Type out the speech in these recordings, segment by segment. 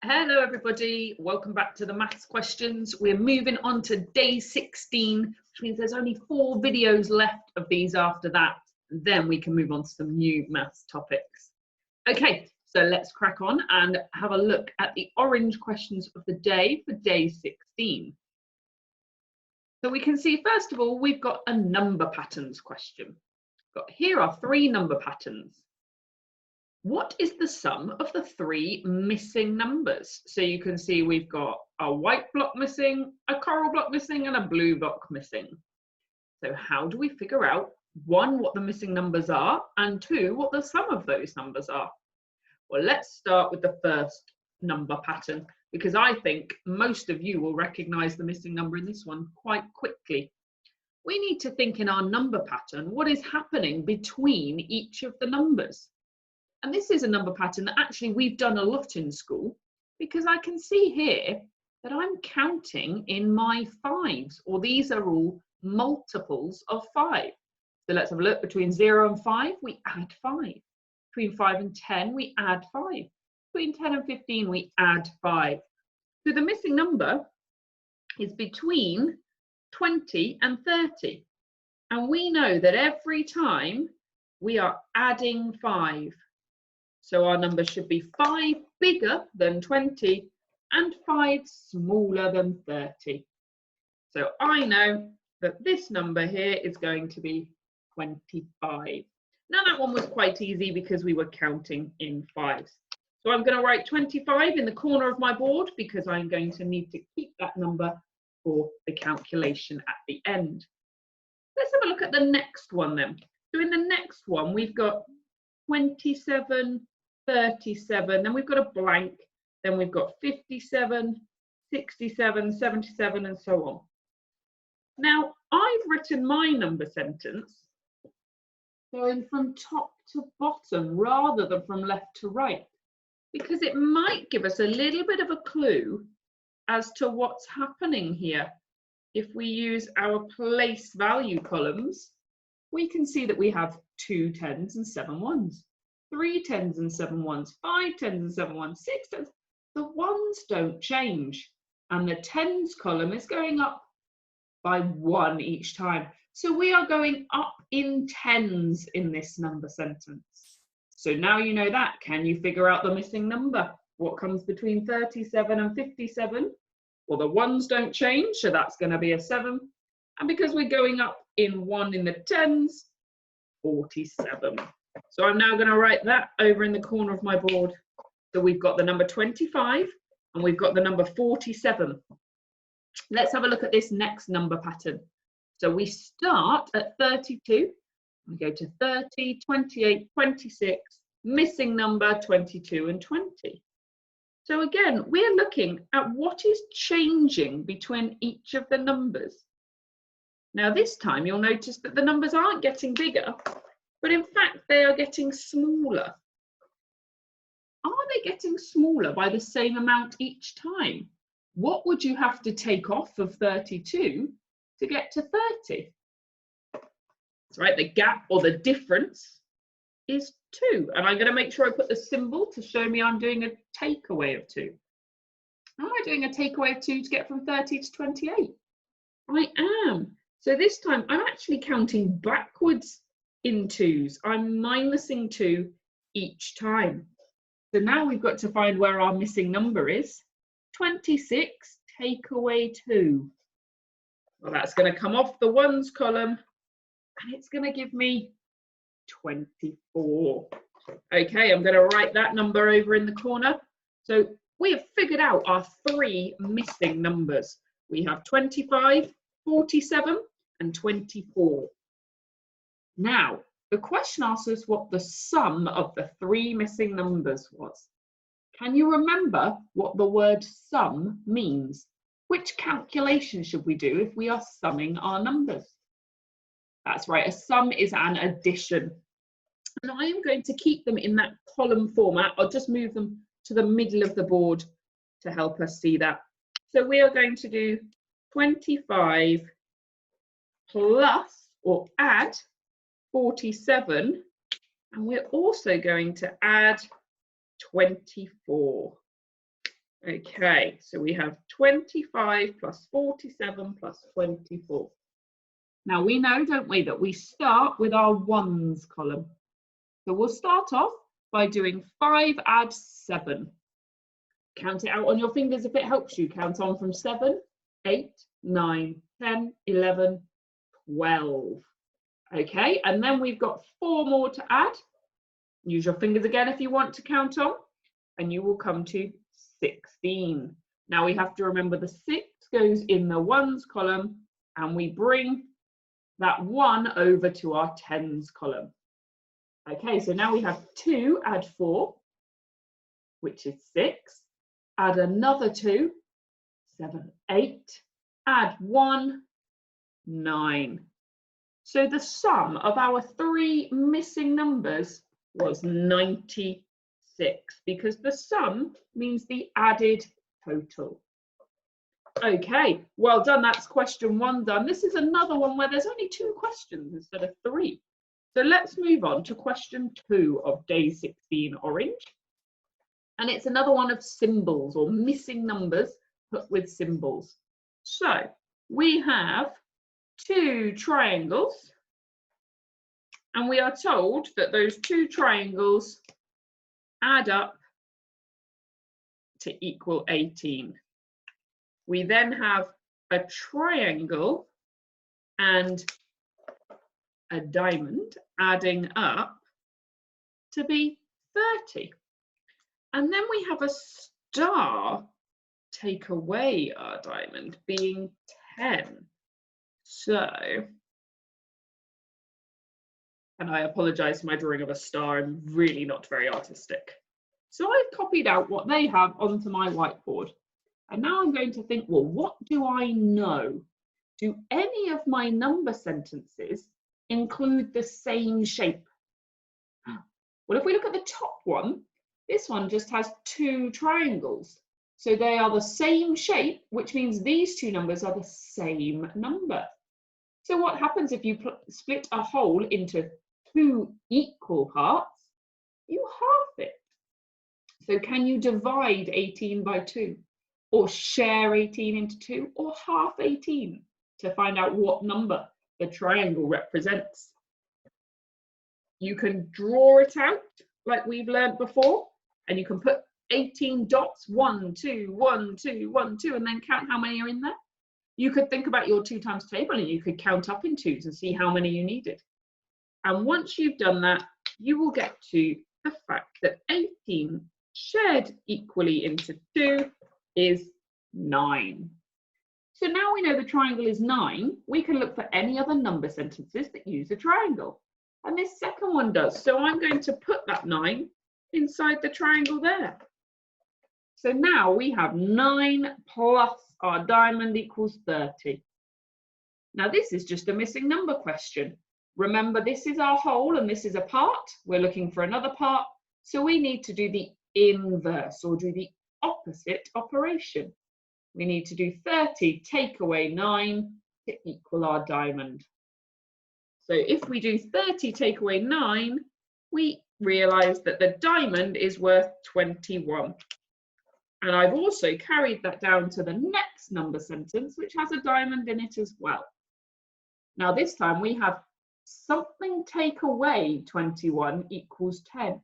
Hello everybody, welcome back to the maths questions. We're moving on to day 16, which means there's only 4 videos left of these after that. And then we can move on to some new maths topics. Okay, so let's crack on and have a look at the orange questions of the day for day 16. So we can see, first of all, we've got a number patterns question. Here are 3 number patterns. What is the sum of the 3 missing numbers? So you can see we've got a white block missing, a coral block missing, and a blue block missing. So how do we figure out, 1, what the missing numbers are, and 2, what the sum of those numbers are? Well, let's start with the first number pattern, because I think most of you will recognize the missing number in this one quite quickly. We need to think in our number pattern, what is happening between each of the numbers? And this is a number pattern that actually we've done a lot in school, because I can see here that I'm counting in my 5s, or these are all multiples of 5. So let's have a look. Between 0 and 5, we add 5. Between 5 and 10, we add 5. Between 10 and 15, we add 5. So the missing number is between 20 and 30. And we know that every time we are adding 5. So our number should be 5 bigger than 20 and 5 smaller than 30. So I know that this number here is going to be 25. Now that one was quite easy because we were counting in 5s. So I'm going to write 25 in the corner of my board because I'm going to need to keep that number for the calculation at the end. Let's have a look at the next one then. So in the next one, we've got 27, 37, then we've got a blank, then we've got 57, 67, 77, and so on. Now, I've written my number sentence going from top to bottom rather than from left to right, because it might give us a little bit of a clue as to what's happening here. If we use our place value columns, we can see that we have 2 10s and 7 1s. 3 10s and 7 1s, 5 10s and 7 1s, 6 10s. The 1s don't change, and the 10s column is going up by 1 each time. So we are going up in 10s in this number sentence. So now you know that. Can you figure out the missing number? What comes between 37 and 57? Well, the 1s don't change, so that's going to be a 7. And because we're going up in 1 in the 10s, 47. So I'm now going to write that over in the corner of my board. So we've got the number 25 and we've got the number 47. Let's have a look at this next number pattern. So we start at 32, we go to 30, 28, 26, missing number 22 and 20. So again, we're looking at what is changing between each of the numbers. Now this time you'll notice that the numbers aren't getting bigger, but in fact, they are getting smaller. Are they getting smaller by the same amount each time? What would you have to take off of 32 to get to 30? That's right, the gap or the difference is 2. And I'm going to make sure I put the symbol to show me I'm doing a takeaway of 2. Am I doing a takeaway of 2 to get from 30 to 28? I am. So this time I'm actually counting backwards in 2s. I'm minusing 2 each time. So now we've got to find where our missing number is. 26, take away 2. Well, that's going to come off the 1s column and it's going to give me 24. Okay, I'm going to write that number over in the corner. So we have figured out our 3 missing numbers. We have 25, 47 and 24. Now, the question asks us what the sum of the 3 missing numbers was. Can you remember what the word sum means? Which calculation should we do if we are summing our numbers? That's right, a sum is an addition. And I am going to keep them in that column format. I'll just move them to the middle of the board to help us see that. So we are going to do 25 plus or add 47, and we're also going to add 24. Okay, so we have 25 plus 47 plus 24. Now we know, don't we, that we start with our ones column. So we'll start off by doing 5 add 7. Count it out on your fingers if it helps you. Count on from 7, 8, 9, 10, 11, 12. Okay, and then we've got 4 more to add. Use your fingers again if you want to count on, and you will come to 16. Now we have to remember the 6 goes in the ones column, and we bring that 1 over to our tens column. Okay, so now we have 2 add 4, which is 6. Add another 2, 7, 8. Add 1, 9. So the sum of our 3 missing numbers was 96, because the sum means the added total. Okay, well done. That's question 1 done. This is another one where there's only 2 questions instead of 3. So let's move on to question 2 of day 16 orange. And it's another one of symbols or missing numbers put with symbols. So we have 2 triangles, and we are told that those 2 triangles add up to equal 18. We then have a triangle and a diamond adding up to be 30. And then we have a star take away our diamond being 10. So, and I apologise for my drawing of a star, I'm really not very artistic. So I've copied out what they have onto my whiteboard. And now I'm going to think, well, what do I know? Do any of my number sentences include the same shape? Well, if we look at the top one, this one just has 2 triangles. So they are the same shape, which means these 2 numbers are the same number. So what happens if you split a whole into 2 equal parts? You halve it. So can you divide 18 by 2? Or share 18 into 2? Or half 18 to find out what number the triangle represents? You can draw it out like we've learned before, and you can put 18 dots, 1, 2, 1, 2, 1, 2, and then count how many are in there. You could think about your 2 times table and you could count up in 2s and see how many you needed. And once you've done that, you will get to the fact that 18 shared equally into 2 is 9. So now we know the triangle is 9, we can look for any other number sentences that use a triangle. And this second one does. So I'm going to put that 9 inside the triangle there. So now we have 9 plus our diamond equals 30. Now this is just a missing number question. Remember, this is our whole and this is a part. We're looking for another part. So we need to do the inverse or do the opposite operation. We need to do 30 take away 9 to equal our diamond. So if we do 30 take away 9, we realise that the diamond is worth 21. And I've also carried that down to the next number sentence, which has a diamond in it as well. Now this time we have something take away 21 equals 10.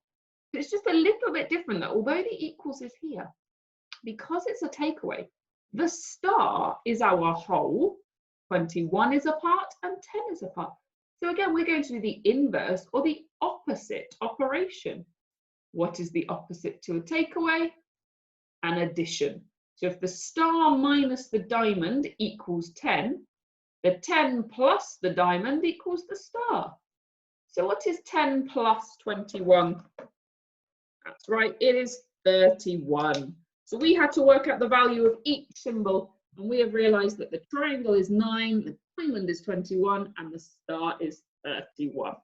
It's just a little bit different, that although the equals is here, because it's a takeaway, the star is our whole, 21 is a part and 10 is a part. So again, we're going to do the inverse or the opposite operation. What is the opposite to a takeaway? An addition. So if the star minus the diamond equals 10, the 10 plus the diamond equals the star. So what is 10 plus 21? That's right, it is 31. So we had to work out the value of each symbol, and we have realised that the triangle is 9, the diamond is 21, and the star is 31.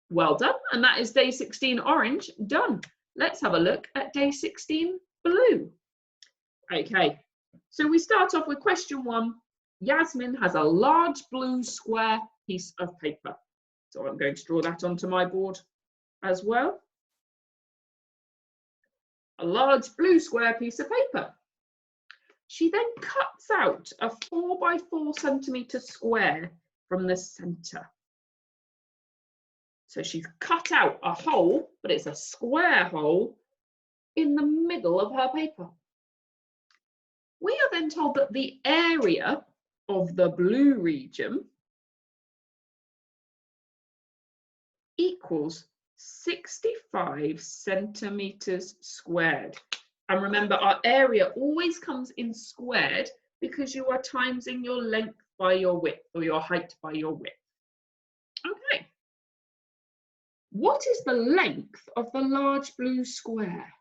Well done, and that is day 16 orange done. Let's have a look at day 16 blue. Okay, so we start off with question 1. Yasmin has a large blue square piece of paper. So I'm going to draw that onto my board as well. a large blue square piece of paper. She then cuts out a 4 by 4 centimetre square from the centre. So she's cut out a hole, but it's a square hole in the middle of her paper. We are then told that the area of the blue region equals 65 centimetres squared. And remember, our area always comes in squared because you are timesing your length by your width, or your height by your width. Okay. What is the length of the large blue square?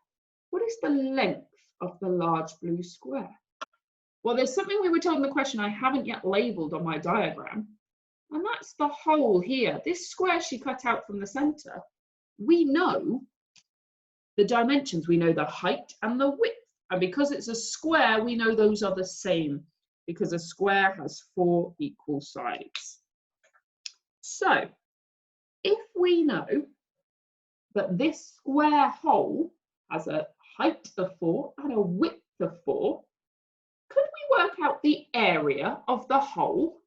What is the length of the large blue square? Well, there's something we were told in the question I haven't yet labelled on my diagram, and that's the hole here. This square she cut out from the centre, we know the dimensions. We know the height and the width. And because it's a square, we know those are the same, because a square has 4 equal sides. So, if we know that this square hole has a height of 4 and a width of 4, could we work out the area of the hole?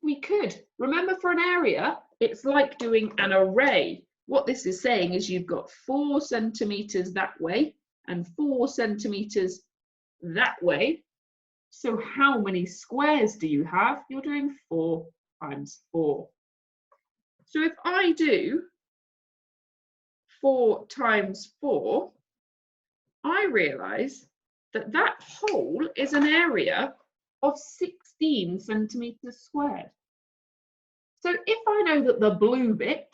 We could. Remember, for an area, it's like doing an array. What this is saying is you've got 4 centimetres that way and 4 centimetres that way. So how many squares do you have? You're doing 4 times 4. So if I do 4 times 4, I realise that that hole is an area of 16 centimetres squared. So if I know that the blue bit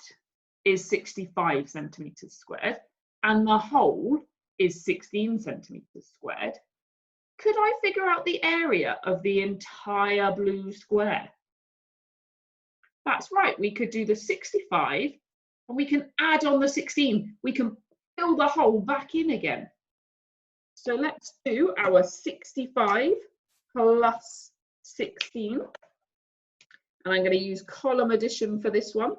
is 65 centimetres squared and the hole is 16 centimetres squared, could I figure out the area of the entire blue square? That's right, we could do the 65 and we can add on the 16. We can fill the hole back in again. So let's do our 65 plus 16. And I'm going to use column addition for this one.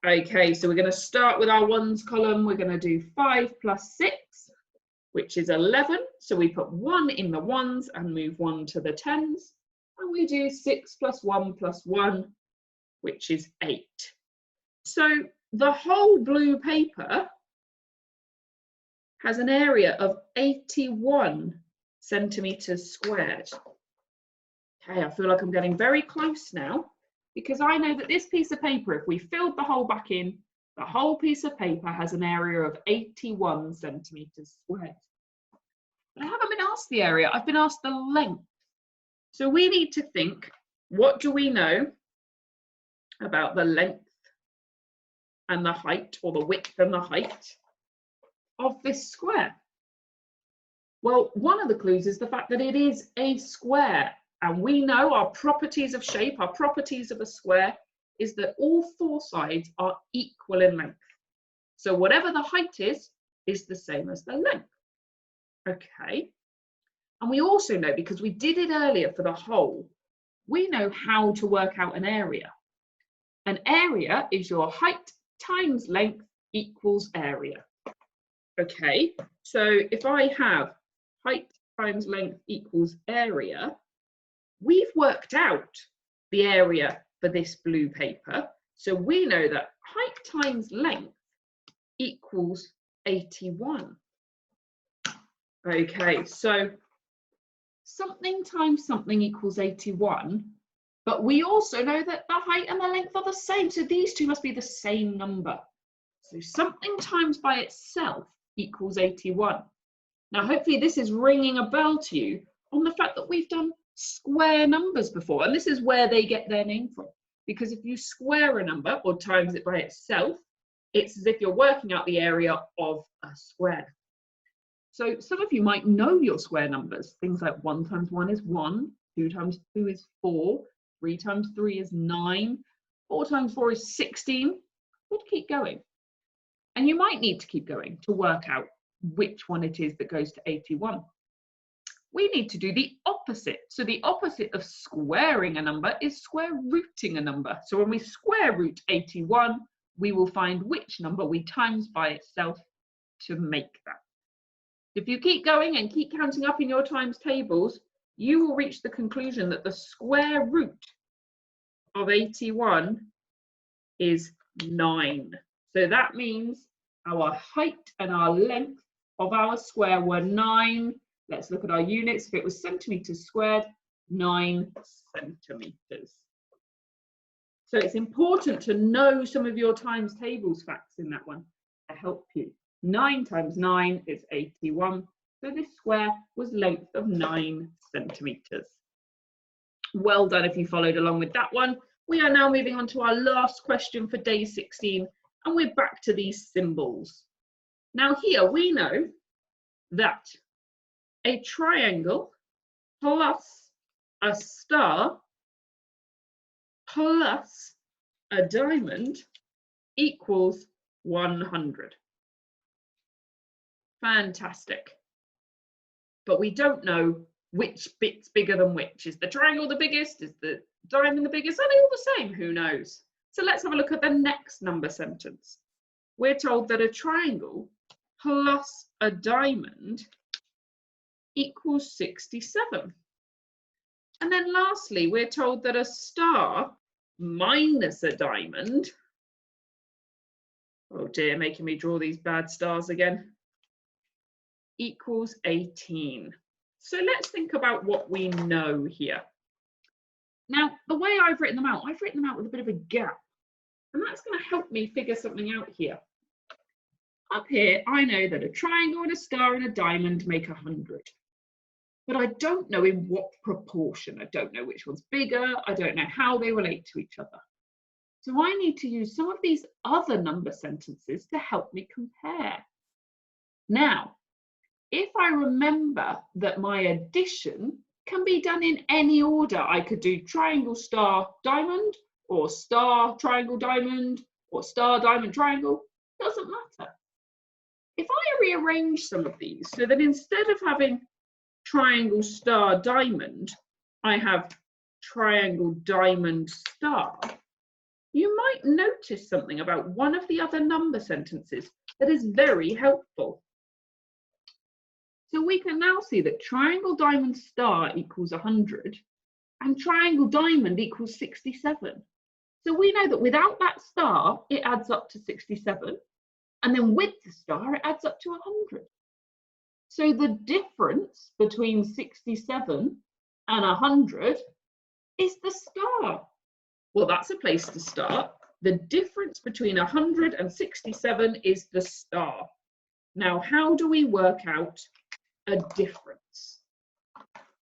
Okay, so we're going to start with our ones column. We're going to do 5 plus 6, which is 11. So we put 1 in the ones and move 1 to the tens. And we do 6 plus 1 plus 1, which is 8. So the whole blue paper has an area of 81 centimetres squared. Okay, I feel like I'm getting very close now, because I know that this piece of paper, if we filled the hole back in, the whole piece of paper has an area of 81 centimetres squared. But I haven't been asked the area, I've been asked the length. So we need to think, what do we know about the length and the height, or the width and the height of this square? Well, one of the clues is the fact that it is a square. And we know our properties of shape, our properties of a square, is that all 4 sides are equal in length. So whatever the height is the same as the length. Okay. And we also know, because we did it earlier for the hole, we know how to work out an area. An area is your height times length equals area. Okay, so if I have height times length equals area, we've worked out the area for this blue paper. So we know that height times length equals 81. Okay, so something times something equals 81, but we also know that the height and the length are the same, so these two must be the same number. So something times by itself equals 81. Now hopefully this is ringing a bell to you on the fact that we've done square numbers before, and this is where they get their name from, because if you square a number or times it by itself, it's as if you're working out the area of a square. So some of you might know your square numbers, things like 1 times 1 is 1, 2 times 2 is 4, 3 times 3 is 9, 4 times 4 is 16. We'd keep going. And you might need to keep going to work out which one it is that goes to 81. We need to do the opposite. So the opposite of squaring a number is square rooting a number. So when we square root 81, we will find which number we times by itself to make that. If you keep going and keep counting up in your times tables, you will reach the conclusion that the square root of 81 is 9. So that means our height and our length of our square were 9. Let's look at our units. If it was centimeters squared, 9 centimeters. So it's important to know some of your times tables facts in that one to help you. 9 times 9 is 81. So this square was length of 9 centimeters. Well done if you followed along with that one. We are now moving on to our last question for day 16, and we're back to these symbols. Now here we know that a triangle plus a star plus a diamond equals 100. Fantastic. But we don't know which bit's bigger than which. Is the triangle the biggest? Is the diamond the biggest? Are they all the same? Who knows? So let's have a look at the next number sentence. We're told that a triangle plus a diamond equals 67. And then lastly, we're told that a star minus a diamond, oh dear, making me draw these bad stars again, equals 18. So let's think about what we know here. Now, the way I've written them out with a bit of a gap, and that's going to help me figure something out here. Up here, I know that a triangle and a star and a diamond make 100. But I don't know in what proportion. I don't know which one's bigger. I don't know how they relate to each other. So I need to use some of these other number sentences to help me compare. Now, if I remember that my addition can be done in any order, I could do triangle, star, diamond, or star, triangle, diamond, or star, diamond, triangle, doesn't matter. If I rearrange some of these so that instead of having triangle, star, diamond, I have triangle, diamond, star, you might notice something about one of the other number sentences that is very helpful. So we can now see that triangle, diamond, star equals 100 and triangle, diamond equals 67. So we know that without that star, it adds up to 67. And then with the star, it adds up to 100. So the difference between 67 and 100 is the star. Well, that's a place to start. The difference between 100 and 67 is the star. Now, how do we work out a difference?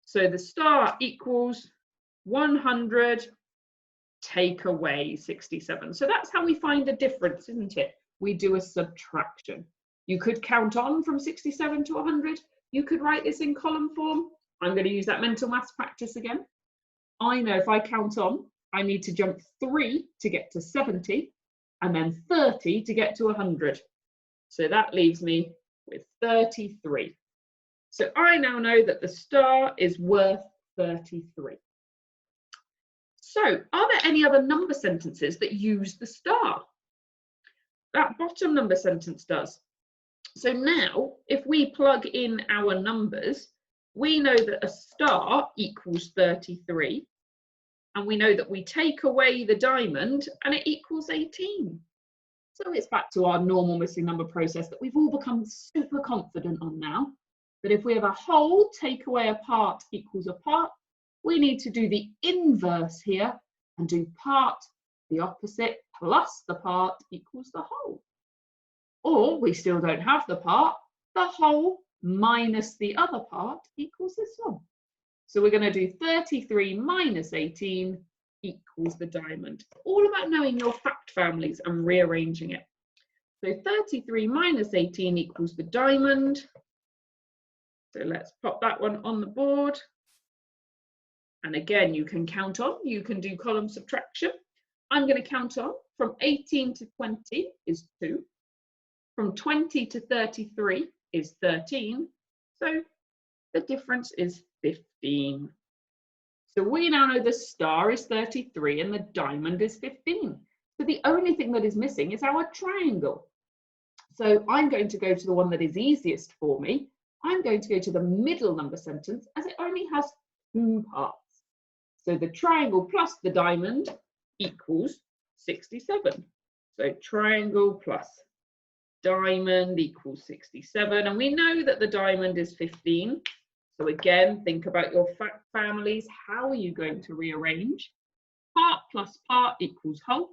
So the star equals 100 take away 67. So that's how we find a difference, isn't it? We do a subtraction. You could count on from 67 to 100. You could write this in column form. I'm going to use that mental maths practice again. I know if I count on, I need to jump 3 to get to 70 and then 30 to get to 100. So that leaves me with 33. So I now know that the star is worth 33. So are there any other number sentences that use the star? That bottom number sentence does. So now, if we plug in our numbers, we know that a star equals 33. And we know that we take away the diamond and it equals 18. So it's back to our normal missing number process that we've all become super confident on now. That if we have a whole, take away a part equals a part, we need to do the inverse here and do part, the opposite, plus the part equals the whole. Or we still don't have the part, the whole minus the other part equals this one. So we're going to do 33 minus 18 equals the diamond. All about knowing your fact families and rearranging it. So 33 minus 18 equals the diamond. So let's pop that one on the board. And again, you can count on, you can do column subtraction. I'm going to count on from 18 to 20 is 2. From 20 to 33 is 13. So the difference is 15. So we now know the star is 33 and the diamond is 15. So the only thing that is missing is our triangle. So I'm going to go to the one that is easiest for me. I'm going to go to the middle number sentence as it only has 2 parts. So the triangle plus the diamond equals 67. So triangle plus diamond equals 67. And we know that the diamond is 15. So again, think about your families. How are you going to rearrange? Part plus part equals whole.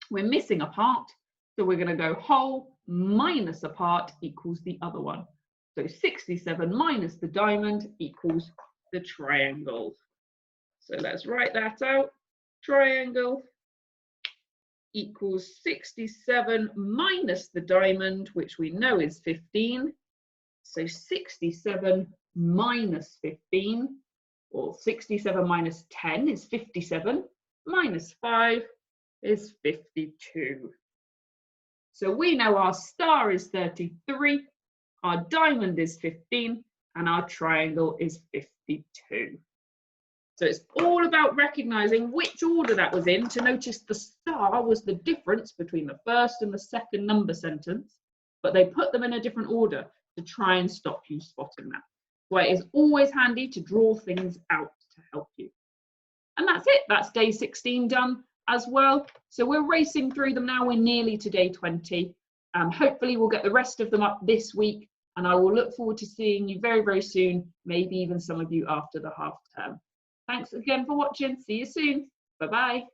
We're missing a part, so we're going to go whole minus a part equals the other one. So 67 minus the diamond equals the triangle. So let's write that out. Triangle equals 67 minus the diamond, which we know is 15. So 67 minus 15, or 67 minus 10 is 57, minus 5 is 52. So we know our star is 33, our diamond is 15, and our triangle is 52. So it's all about recognizing which order that was in. To notice the star was the difference between the first and the second number sentence, but they put them in a different order to try and stop you spotting that. So it is always handy to draw things out to help you. And that's it. That's day 16 done as well. So we're racing through them now. We're nearly to day 20. Hopefully we'll get the rest of them up this week, and I will look forward to seeing you very, very soon, maybe even some of you after the half term. Thanks again for watching. See you soon. Bye-bye.